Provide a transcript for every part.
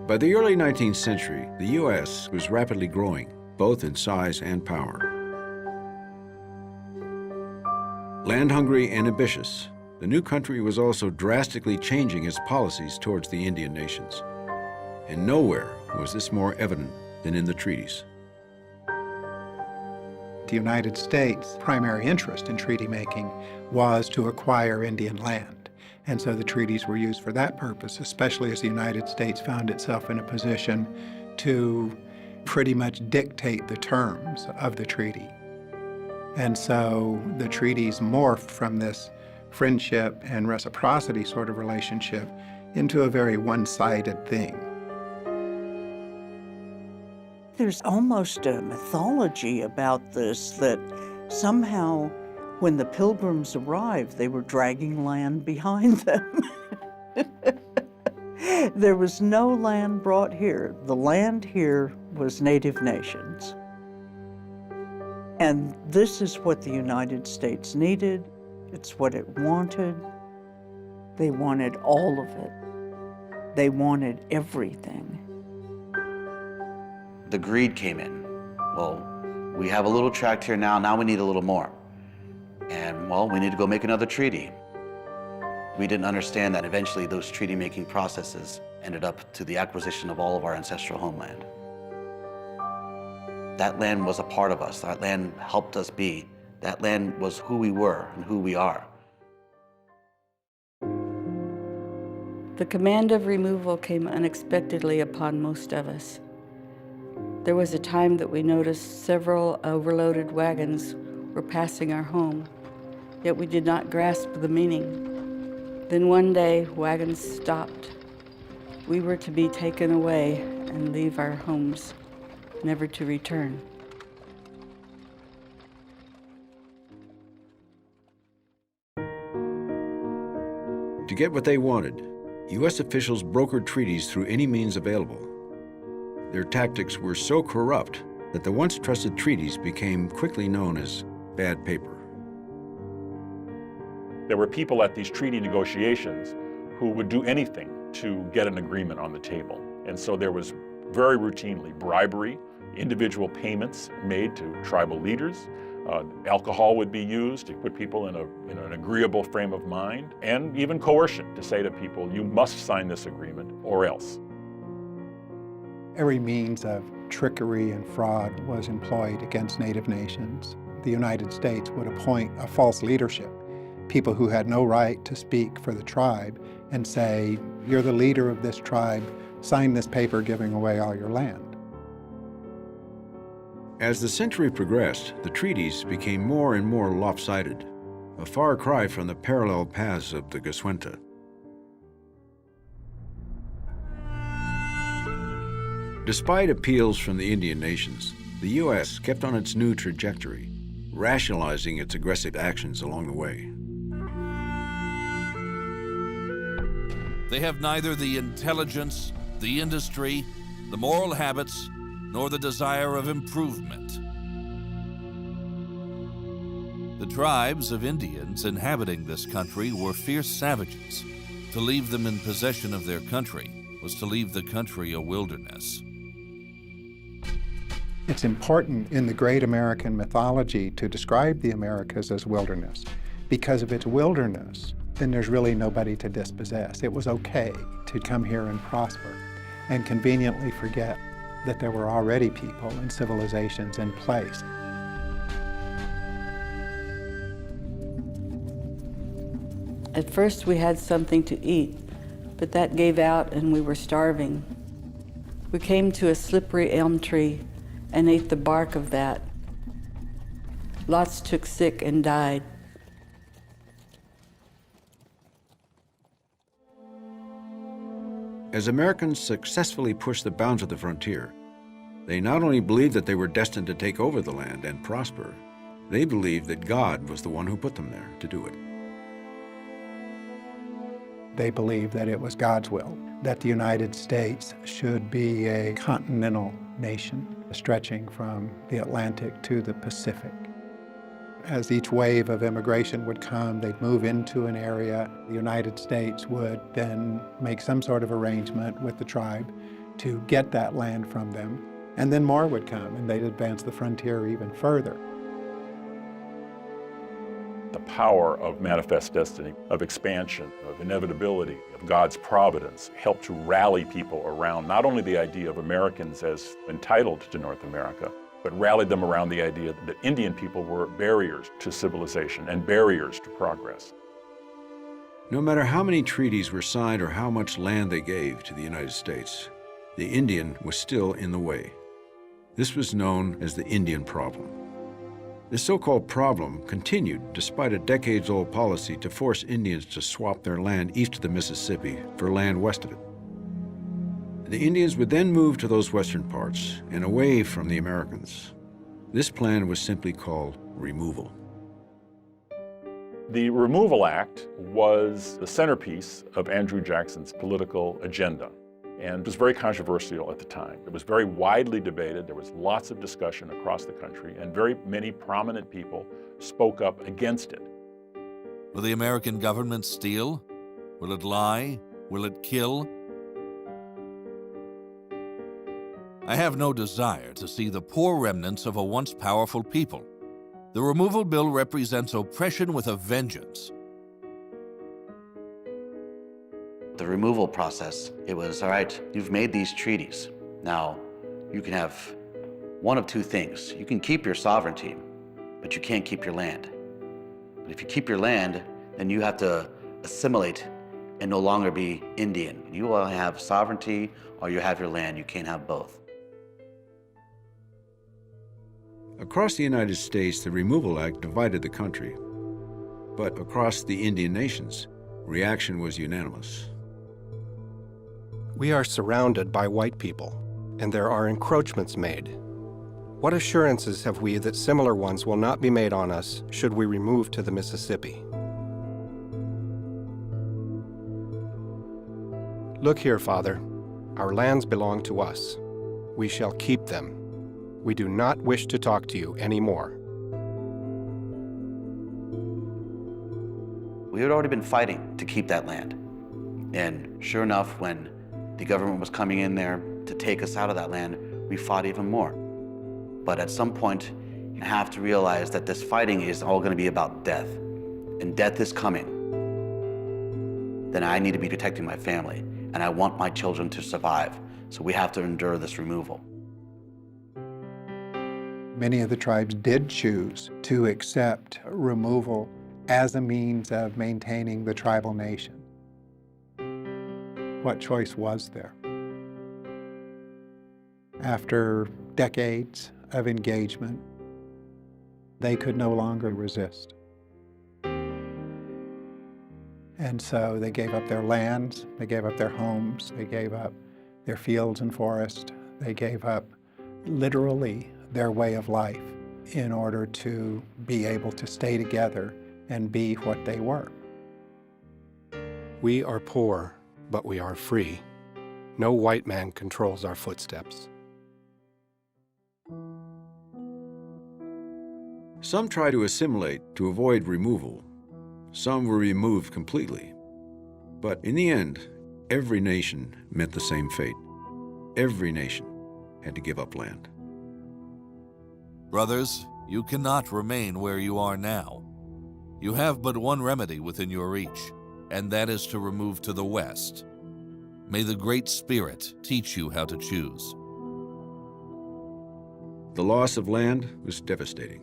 By the early 19th century, the U.S. was rapidly growing, both in size and power. Land-hungry and ambitious, the new country was also drastically changing its policies towards the Indian nations. And nowhere was this more evident than in the treaties. The United States' primary interest in treaty making was to acquire Indian land. And so the treaties were used for that purpose, especially as the United States found itself in a position to pretty much dictate the terms of the treaty. And so the treaties morphed from this friendship and reciprocity sort of relationship into a very one-sided thing. There's almost a mythology about this, that somehow when the Pilgrims arrived, they were dragging land behind them. There was no land brought here. The land here was Native nations. And this is what the United States needed. It's what it wanted. They wanted all of it. They wanted everything. The greed came in. Well, we have a little tract here now we need a little more. And well, we need to go make another treaty. We didn't understand that eventually those treaty-making processes ended up to the acquisition of all of our ancestral homeland. That land was a part of us. That land helped us be. That land was who we were and who we are. The command of removal came unexpectedly upon most of us. There was a time that we noticed several overloaded wagons were passing our home, yet we did not grasp the meaning. Then one day, wagons stopped. We were to be taken away and leave our homes, never to return. To get what they wanted, U.S. officials brokered treaties through any means available. Their tactics were so corrupt that the once trusted treaties became quickly known as bad paper. There were people at these treaty negotiations who would do anything to get an agreement on the table. And so there was very routinely bribery, individual payments made to tribal leaders. Alcohol would be used to put people in an agreeable frame of mind, and even coercion to say to people, you must sign this agreement or else. Every means of trickery and fraud was employed against Native nations. The United States would appoint a false leadership, people who had no right to speak for the tribe, and say, you're the leader of this tribe, sign this paper giving away all your land. As the century progressed, the treaties became more and more lopsided, a far cry from the parallel paths of the Goswenta. Despite appeals from the Indian nations, the U.S. kept on its new trajectory, rationalizing its aggressive actions along the way. They have neither the intelligence, the industry, the moral habits, nor the desire of improvement. The tribes of Indians inhabiting this country were fierce savages. To leave them in possession of their country was to leave the country a wilderness. It's important in the great American mythology to describe the Americas as wilderness. Because of its wilderness, then there's really nobody to dispossess. It was okay to come here and prosper and conveniently forget that there were already people and civilizations in place. At first we had something to eat, but that gave out and we were starving. We came to a slippery elm tree and ate the bark of that. Lots took sick and died. As Americans successfully pushed the bounds of the frontier, they not only believed that they were destined to take over the land and prosper, they believed that God was the one who put them there to do it. They believed that it was God's will, that the United States should be a continental nation stretching from the Atlantic to the Pacific. As each wave of immigration would come, they'd move into an area. The United States would then make some sort of arrangement with the tribe to get that land from them. And then more would come, and they'd advance the frontier even further. The power of manifest destiny, of expansion, of inevitability, of God's providence helped to rally people around not only the idea of Americans as entitled to North America, but rallied them around the idea that Indian people were barriers to civilization and barriers to progress. No matter how many treaties were signed or how much land they gave to the United States, the Indian was still in the way. This was known as the Indian problem. This so-called problem continued despite a decades-old policy to force Indians to swap their land east of the Mississippi for land west of it. The Indians would then move to those western parts and away from the Americans. This plan was simply called removal. The Removal Act was the centerpiece of Andrew Jackson's political agenda, and it was very controversial at the time. It was very widely debated. There was lots of discussion across the country, and very many prominent people spoke up against it. Will the American government steal? Will it lie? Will it kill? I have no desire to see the poor remnants of a once powerful people. The removal bill represents oppression with a vengeance. The removal process, it was, all right, you've made these treaties. Now, you can have one of two things. You can keep your sovereignty, but you can't keep your land. But if you keep your land, then you have to assimilate and no longer be Indian. You will have sovereignty or you have your land. You can't have both. Across the United States, the Removal Act divided the country. But across the Indian nations, reaction was unanimous. We are surrounded by white people, and there are encroachments made. What assurances have we that similar ones will not be made on us should we remove to the Mississippi? Look here, Father. Our lands belong to us. We shall keep them. We do not wish to talk to you anymore. We had already been fighting to keep that land. And sure enough, when the government was coming in there to take us out of that land, we fought even more. But at some point, you have to realize that this fighting is all going to be about death. And death is coming. Then I need to be protecting my family, and I want my children to survive. So we have to endure this removal. Many of the tribes did choose to accept removal as a means of maintaining the tribal nation. What choice was there? After decades of engagement, they could no longer resist. And so they gave up their lands, they gave up their homes, they gave up their fields and forests, they gave up literally their way of life in order to be able to stay together and be what they were. We are poor, but we are free. No white man controls our footsteps. Some tried to assimilate to avoid removal. Some were removed completely. But in the end, every nation met the same fate. Every nation had to give up land. Brothers, you cannot remain where you are now. You have but one remedy within your reach, and that is to remove to the west. May the Great Spirit teach you how to choose. The loss of land was devastating,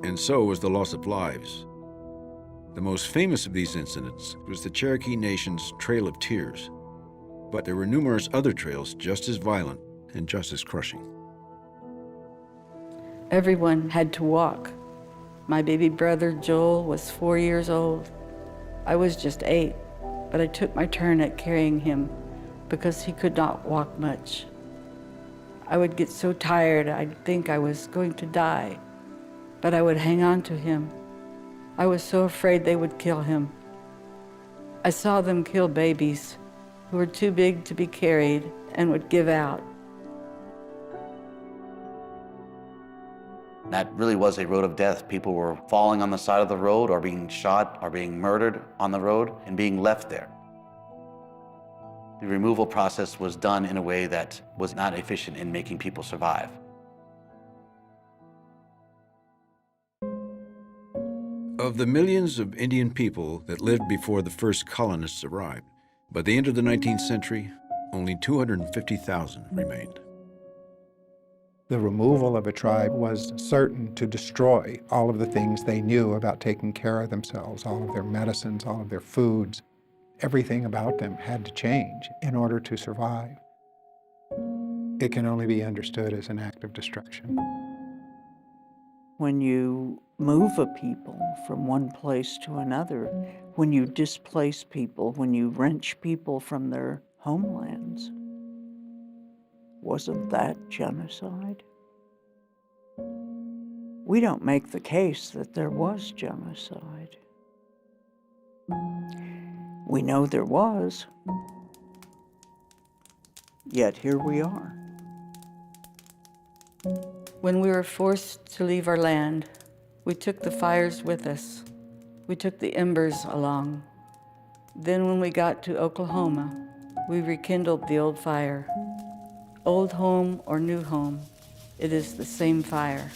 and so was the loss of lives. The most famous of these incidents was the Cherokee Nation's Trail of Tears, but there were numerous other trails just as violent and just as crushing. Everyone had to walk. My baby brother Joel was 4 years old. I was just 8, but I took my turn at carrying him because he could not walk much. I would get so tired I'd think I was going to die, but I would hang on to him. I was so afraid they would kill him. I saw them kill babies who were too big to be carried and would give out. That really was a road of death. People were falling on the side of the road or being shot or being murdered on the road and being left there. the removal process was done in a way that was not efficient in making people survive. Of the millions of Indian people that lived before the first colonists arrived, by the end of the 19th century, only 250,000 remained. The removal of a tribe was certain to destroy all of the things they knew about taking care of themselves, all of their medicines, all of their foods. Everything about them had to change in order to survive. It can only be understood as an act of destruction. When you move a people from one place to another, when you displace people, when you wrench people from their homelands, wasn't that genocide? We don't make the case that there was genocide. We know there was, yet here we are. When we were forced to leave our land, we took the fires with us. We took the embers along. Then when we got to Oklahoma, we rekindled the old fire. Old home or new home, it is the same fire.